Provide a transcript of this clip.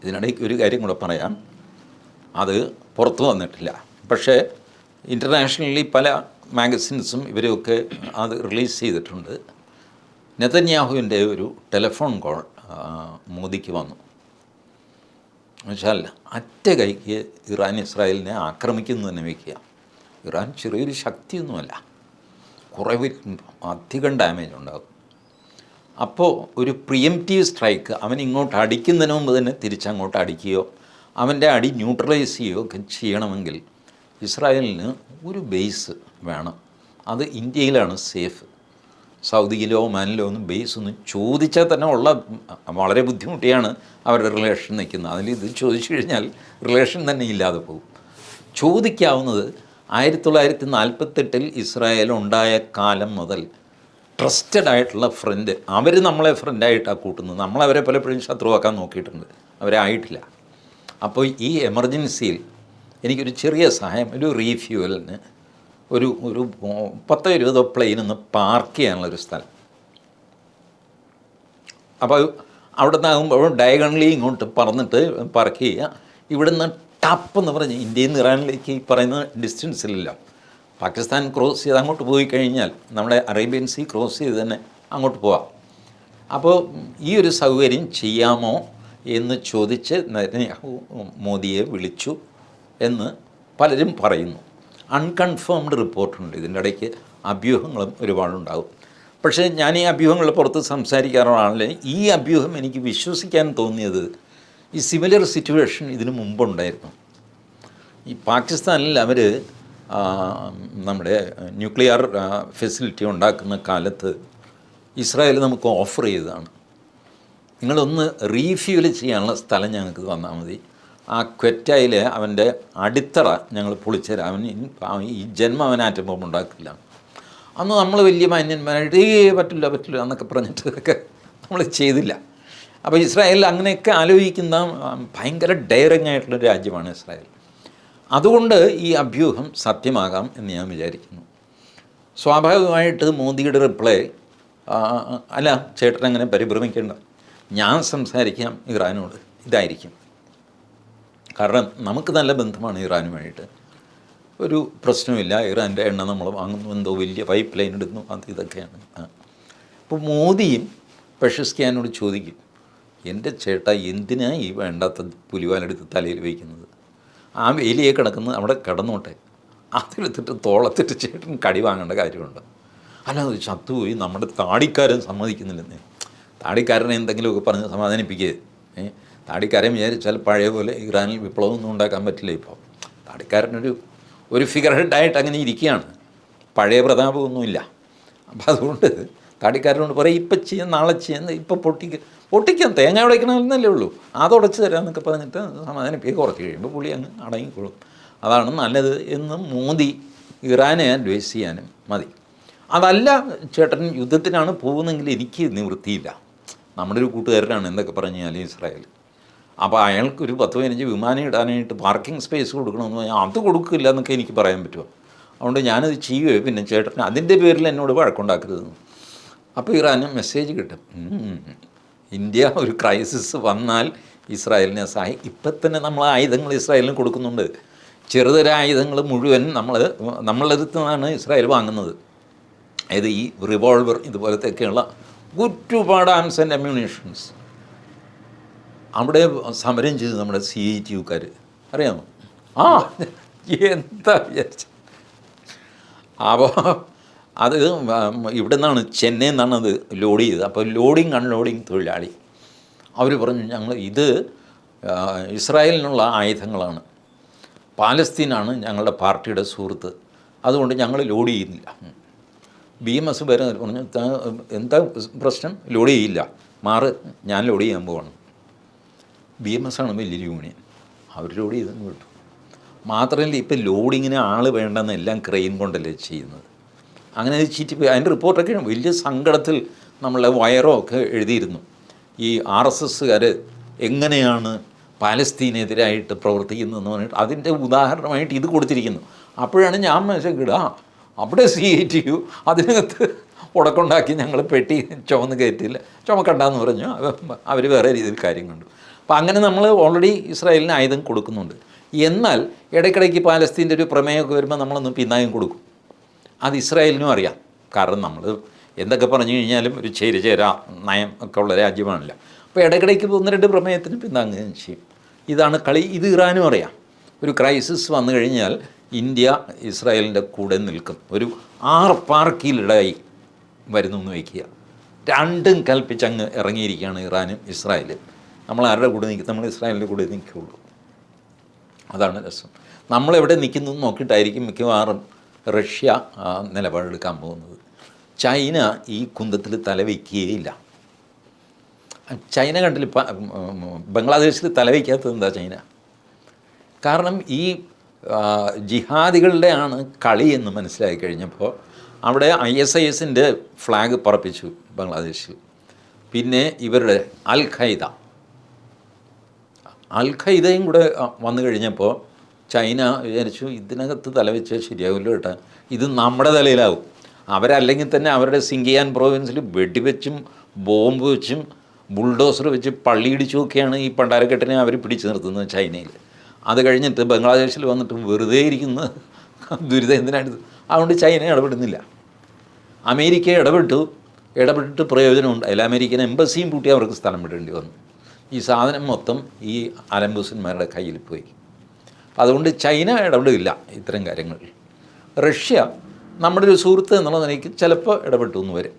ഇതിനിടയ്ക്ക് ഒരു കാര്യം കൂടെ പറയാം, അത് പുറത്തു വന്നിട്ടില്ല. പക്ഷേ ഇൻ്റർനാഷണലി പല മാഗസിൻസും ഇവരൊക്കെ അത് റിലീസ് ചെയ്തിട്ടുണ്ട്. നെതന്യാഹുവിൻ്റെ ഒരു ടെലിഫോൺ കോൾ മോദിക്ക് വന്നു. എന്നുവെച്ചാൽ അറ്റ കൈക്ക് ഇറാൻ ഇസ്രായേലിനെ ആക്രമിക്കുന്നു തന്നെ വയ്ക്കുക. ഇറാൻ ചെറിയൊരു ശക്തിയൊന്നുമല്ല, കുറേ അധികം ഡാമേജ് ഉണ്ടാകും. അപ്പോൾ ഒരു പ്രിയംറ്റീവ് സ്ട്രൈക്ക് അവൻ ഇങ്ങോട്ട് അടിക്കുന്നതിന് മുമ്പ് തന്നെ തിരിച്ചങ്ങോട്ട് അടിക്കുകയോ അവൻ്റെ അടി ന്യൂട്രലൈസ് ചെയ്യുകയോ ഒക്കെ ചെയ്യണമെങ്കിൽ ഇസ്രായേലിന് ഒരു ബേസ് വേണം. അത് ഇന്ത്യയിലാണ് സേഫ്. സൗദിയിലോ ഒമാനിലോ ഒന്നും ബേസ് ഒന്നും ചോദിച്ചാൽ തന്നെ ഉള്ള വളരെ ബുദ്ധിമുട്ടിയാണ് അവരുടെ റിലേഷൻ നിൽക്കുന്നത്. അതിൽ ഇത് ചോദിച്ചു കഴിഞ്ഞാൽ റിലേഷൻ തന്നെ ഇല്ലാതെ പോകും. ചോദിക്കാവുന്നത് 1948 ഇസ്രായേൽ ഉണ്ടായ കാലം മുതൽ ട്രസ്റ്റഡ് ആയിട്ടുള്ള ഫ്രണ്ട്, അവർ നമ്മളെ ഫ്രണ്ടായിട്ടാണ് കൂട്ടുന്നത്. നമ്മളവരെ പലപ്പോഴും ശത്രുവാക്കാൻ നോക്കിയിട്ടുണ്ട്, അവരെ ആയിട്ടില്ല. അപ്പോൾ ഈ എമർജൻസിയിൽ എനിക്കൊരു ചെറിയ സഹായം, ഒരു റീഫ്യൂവലിന് ഒരു 10-20 പ്ലെയിൻ ഒന്ന് പാർക്ക് ചെയ്യാനുള്ളൊരു സ്ഥലം. അപ്പോൾ അവിടെ നിന്നാകുമ്പോൾ ഡയഗണലി ഇങ്ങോട്ട് പറന്നിട്ട് പാർക്ക് ചെയ്യുക. ഇവിടുന്ന് ടപ്പ് എന്ന് പറഞ്ഞ് ഇന്ത്യയിൽ നിന്ന് ഇറാനിലേക്ക് ഈ പറയുന്ന ഡിസ്റ്റൻസിലില്ല. പാകിസ്ഥാൻ ക്രോസ് ചെയ്ത് അങ്ങോട്ട് പോയി കഴിഞ്ഞാൽ നമ്മുടെ അറേബ്യൻ സീ ക്രോസ് ചെയ്ത് തന്നെ അങ്ങോട്ട് പോവാം. അപ്പോൾ ഈ ഒരു സൗകര്യം ചെയ്യാമോ എന്ന് ചോദിച്ച് നെതന്യാഹു മോദിയെ വിളിച്ചു എന്ന് പലരും പറയുന്നു. അൺകൺഫേംഡ് റിപ്പോർട്ടുണ്ട്. ഇതിൻ്റെ ഇടയ്ക്ക് അഭ്യൂഹങ്ങളും ഒരുപാടുണ്ടാകും. പക്ഷേ ഞാൻ ഈ അഭ്യൂഹങ്ങളുടെ പുറത്ത് സംസാരിക്കാറുള്ളതാണല്ലേ, ഈ അഭ്യൂഹം എനിക്ക് വിശ്വസിക്കാൻ തോന്നിയത് ഈ സിമിലർ സിറ്റുവേഷൻ ഇതിനു മുമ്പുണ്ടായിരുന്നു. ഈ പാകിസ്ഥാനിൽ അവർ നമ്മുടെ ന്യൂക്ലിയർ ഫെസിലിറ്റി ഉണ്ടാക്കുന്ന കാലത്ത് ഇസ്രായേൽ നമുക്ക് ഓഫർ ചെയ്തതാണ്, നിങ്ങളൊന്ന് റീഫ്യൂവൽ ചെയ്യാനുള്ള സ്ഥലം ഞങ്ങൾക്ക് തന്നാൽ മതി, ആ ക്വറ്റായിൽ അവൻ്റെ അടിത്തറ ഞങ്ങൾ പൊളിച്ചുതരാം, അവൻ ഈ ജന്മം അവൻ ആറ്റം ബോംബ് ഉണ്ടാക്കില്ല. അന്ന് നമ്മൾ വലിയ മാന്യന്മാരായിട്ട് പറ്റില്ല എന്നൊക്കെ പറഞ്ഞിട്ടൊക്കെ നമ്മൾ ചെയ്തില്ല. അപ്പോൾ ഇസ്രായേൽ അങ്ങനെയൊക്കെ ആലോചിക്കുന്ന ഭയങ്കര ഡയറിങ് ആയിട്ടുള്ള രാജ്യമാണ് ഇസ്രായേൽ. അതുകൊണ്ട് ഈ അഭ്യൂഹം സത്യമാകാം എന്ന് ഞാൻ വിചാരിക്കുന്നു. സ്വാഭാവികമായിട്ട് മോദിയുടെ റിപ്ലൈ, അല്ല ചേട്ടൻ അങ്ങനെ പരിഭ്രമിക്കേണ്ട, ഞാൻ സംസാരിക്കാം ഇറാനോട്, ഇതായിരിക്കും. കാരണം നമുക്ക് നല്ല ബന്ധമാണ് ഇറാനുമായിട്ട്, ഒരു പ്രശ്നമില്ല. ഇറാൻ്റെ എണ്ണ നമ്മൾ വാങ്ങുന്നു, എന്തോ വലിയ പൈപ്പ് ലൈൻ ഇടുന്നു, അത് ഇതൊക്കെയാണ്. അപ്പോൾ മോദിയും പെഷസ്കിയാനോട് ചോദിക്കും, എൻ്റെ ചേട്ടാ എന്തിനാണ് ഈ വേണ്ടാത്ത പുലിവാലെടുത്ത് തലയിൽ വയ്ക്കുന്നത്, ആ വേലിയെ കിടക്കുന്നത് അവിടെ കിടന്നോട്ടെ, അതിലെടുത്തിട്ട് തോളത്തിട്ട് ചേട്ടൻ കടി വാങ്ങേണ്ട കാര്യമുണ്ട്. അല്ലാതെ ചത്തുപോയി നമ്മുടെ താടിക്കാരൻ സമ്മതിക്കുന്നില്ലെന്നേ. താടിക്കാരനെ എന്തെങ്കിലുമൊക്കെ പറഞ്ഞ് സമാധാനിപ്പിക്കുക. താടിക്കാരൻ വിചാരിച്ചാൽ പഴയ പോലെ ഇറാനിൽ വിപ്ലവമൊന്നും ഉണ്ടാക്കാൻ പറ്റില്ല. ഇപ്പോൾ താടിക്കാരനൊരു ഫിഗർ ഹെഡായിട്ട് അങ്ങനെ ഇരിക്കുകയാണ്, പഴയ പ്രതാപമൊന്നുമില്ല. അപ്പം അതുകൊണ്ട് താടിക്കാരനോട് പറയും, ഇപ്പം ചെയ്യാൻ നാളെ ചെയ്യാൻ, ഇപ്പം പൊട്ടിക്കാൻ തേങ്ങ ഉടയ്ക്കണമെന്നല്ലേ ഉള്ളൂ, അതുടച്ച് തരാമെന്നൊക്കെ പറഞ്ഞിട്ട് സമാധാനിപ്പിക്കുക. കുറച്ച് കഴിയുമ്പോൾ പുള്ളി അങ്ങ് അടങ്ങിക്കൊള്ളും. അതാണ് നല്ലത് എന്ന് മോദി ഇറാനെ അഡ്വൈസ് ചെയ്യാനും മതി. അതല്ല ചേട്ടൻ യുദ്ധത്തിനാണ് പോകുന്നതെങ്കിൽ എനിക്ക് നിവൃത്തിയില്ല, നമ്മുടെ ഒരു കൂട്ടുകാരനാണ് എന്തൊക്കെ പറഞ്ഞാൽ ഇസ്രായേൽ, അപ്പോൾ അയാൾക്കൊരു 10-15 വിമാനം ഇടാനായിട്ട് പാർക്കിംഗ് സ്പേസ് കൊടുക്കണമെന്ന് പറഞ്ഞാൽ അത് കൊടുക്കില്ല എന്നൊക്കെ എനിക്ക് പറയാൻ പറ്റുമോ. അതുകൊണ്ട് ഞാനത് ചെയ്യുകയോ പിന്നെ ചേട്ടൻ അതിൻ്റെ പേരിൽ എന്നോട് വഴക്കുണ്ടാക്കരുതെന്ന്. അപ്പോൾ ഇറാന് മെസ്സേജ് കിട്ടും, ഇന്ത്യ ഒരു ക്രൈസിസ് വന്നാൽ ഇസ്രായേലിനെ ഇപ്പം തന്നെ നമ്മൾ ആയുധങ്ങൾ ഇസ്രായേലിന് കൊടുക്കുന്നുണ്ട്. ചെറുതര ആയുധങ്ങൾ മുഴുവൻ നമ്മളുടെ അടുത്ത് നിന്നാണ് ഇസ്രായേൽ വാങ്ങുന്നത്. അതായത് ഈ റിവോൾവർ ഇതുപോലത്തെയൊക്കെയുള്ള ഒരുപാട് ആംസ് ആൻഡ് അമ്യൂണേഷൻസ് അവിടെ സമരം ചെയ്ത് നമ്മുടെ CITUക്കാർ അറിയാമോ. എന്താ വിചാരിച്ച. അപ്പോൾ അത് ഇവിടെ നിന്നാണ്, ചെന്നൈയിൽ നിന്നാണ് അത് ലോഡ് ചെയ്തത്. അപ്പോൾ ലോഡിങ് അൺലോഡിങ് തൊഴിലാളി അവർ പറഞ്ഞു, ഞങ്ങൾ ഇത് ഇസ്രായേലിനുള്ള ആയുധങ്ങളാണ്, പാലസ്തീനാണ് ഞങ്ങളുടെ പാർട്ടിയുടെ സുഹൃത്ത്, അതുകൊണ്ട് ഞങ്ങൾ ലോഡ് ചെയ്യുന്നില്ല. BMS വരെ പറഞ്ഞു, എന്താ പ്രശ്നം, ലോഡ് ചെയ്യില്ല, മാറ്, ഞാൻ ലോഡ് ചെയ്യാൻ പോവാണ്. BMS ആണ് വലിയൊരു യൂണിയൻ, അവർ ലോഡ് ചെയ്തെന്ന് വിട്ടു. മാത്രമല്ല ഇപ്പം ലോഡിങ്ങിന് ആൾ വേണ്ടെന്നെല്ലാം ക്രെയിൻ കൊണ്ടല്ലേ ചെയ്യുന്നത്. അങ്ങനെ ചീറ്റിപ്പോയി. അതിൻ്റെ റിപ്പോർട്ടൊക്കെ വലിയ സങ്കടത്തിൽ നമ്മളെ വയറോ ഒക്കെ എഴുതിയിരുന്നു. ഈ RSSകാർ എങ്ങനെയാണ് പാലസ്തീനെതിരായിട്ട് പ്രവർത്തിക്കുന്നതെന്ന് പറഞ്ഞിട്ട് അതിൻ്റെ ഉദാഹരണമായിട്ട് ഇത് കൊടുത്തിരിക്കുന്നു. അപ്പോഴാണ് ഞാൻ മനസ്സിലാക്കിയിടുക, അവിടെ CITU അതിനകത്ത് ഉടക്കുണ്ടാക്കി ഞങ്ങൾ പെട്ടി ചുമന്ന് കയറ്റില്ല, ചുമക്കണ്ടെന്ന് പറഞ്ഞു. അവർ വേറെ രീതിയിൽ കാര്യം കണ്ടു. അപ്പോൾ അങ്ങനെ നമ്മൾ ഓൾറെഡി ഇസ്രായേലിന് ആയുധം കൊടുക്കുന്നുണ്ട്. എന്നാൽ ഇടയ്ക്കിടയ്ക്ക് പാലസ്തീൻ്റെ ഒരു പ്രമേയമൊക്കെ വരുമ്പോൾ നമ്മളൊന്ന് പിന്നായം കൊടുക്കും. അത് ഇസ്രായേലിനും അറിയാം. കാരണം നമ്മൾ എന്തൊക്കെ പറഞ്ഞു കഴിഞ്ഞാലും ഒരു ചേര നയം ഒക്കെ ഉള്ള രാജ്യമാണല്ലോ. അപ്പോൾ ഇടയ്ക്കിടയ്ക്ക് 1-2 പ്രമേയത്തിന് പിന്താങ്ങുകയും ചെയ്യും. ഇതാണ് കളി. ഇത് ഇറാനും അറിയാം. ഒരു ക്രൈസിസ് വന്നു കഴിഞ്ഞാൽ ഇന്ത്യ ഇസ്രായേലിൻ്റെ കൂടെ നിൽക്കും. ഒരു പാർക്കിലിടായി വരുന്നു എന്ന് വയ്ക്കുക. രണ്ടും കൽപ്പിച്ചങ്ങ് ഇറങ്ങിയിരിക്കുകയാണ് ഇറാനും ഇസ്രായേലും. നമ്മൾ ആരുടെ കൂടെ നിൽക്കും? നമ്മൾ ഇസ്രായേലിൻ്റെ കൂടെ നിൽക്കുകയുള്ളൂ. അതാണ് രസം. നമ്മളെവിടെ നിൽക്കുന്നു നോക്കിയിട്ടായിരിക്കും മിക്കവാറും റഷ്യ നിലപാടെടുക്കാൻ പോകുന്നത്. ചൈന ഈ കുന്തത്തിൽ തലവയ്ക്കുകയില്ല. ചൈന കണ്ടില്ല, ബംഗ്ലാദേശിൽ തലവയ്ക്കാത്തത് എന്താ ചൈന? കാരണം ഈ ജിഹാദികളുടെ ആണ് കളി എന്ന് മനസ്സിലാക്കി കഴിഞ്ഞപ്പോൾ അവിടെ ISISൻ്റെ ഫ്ലാഗ് പറപ്പിച്ചു ബംഗ്ലാദേശിൽ. പിന്നെ ഇവരുടെ അൽ ഖൈദയും കൂടെ വന്നു കഴിഞ്ഞപ്പോൾ ചൈന വിചാരിച്ചു ഇതിനകത്ത് തലവെച്ചാൽ ശരിയാവില്ല കേട്ടോ, ഇത് നമ്മുടെ തലയിലാവും. അവരല്ലെങ്കിൽ തന്നെ അവരുടെ സിങ്കിയാൻ പ്രോവിൻസിൽ വെടിവെച്ചും ബോംബ് വെച്ചും ബുൾഡോസർ വെച്ച് പള്ളിയിടിച്ചുമൊക്കെയാണ് ഈ പണ്ടാരക്കെട്ടിനെ അവർ പിടിച്ചു നിർത്തുന്നത് ചൈനയിൽ. അത് കഴിഞ്ഞിട്ട് ബംഗ്ലാദേശിൽ വന്നിട്ട് വെറുതെ ഇരിക്കുന്ന ദുരിതം എന്തിനായിട്ട്? അതുകൊണ്ട് ചൈന ഇടപെടുന്നില്ല. അമേരിക്ക ഇടപെട്ടിട്ട് പ്രയോജനമുണ്ട്. അതിൽ അമേരിക്കൻ എംബസിയും പൂട്ടി അവർക്ക് സ്ഥലം വിടേണ്ടി വന്നു. ഈ സാധനം മൊത്തം ഈ അലംബൂസന്മാരുടെ കയ്യിൽ പോയി. അതുകൊണ്ട് ചൈന ഇടപെടില്ല ഇത്തരം കാര്യങ്ങളിൽ. റഷ്യ നമ്മുടെ ഒരു സുഹൃത്ത് എന്നുള്ള നിലയ്ക്ക് ചിലപ്പോൾ ഇടപെട്ടു എന്ന് വരും.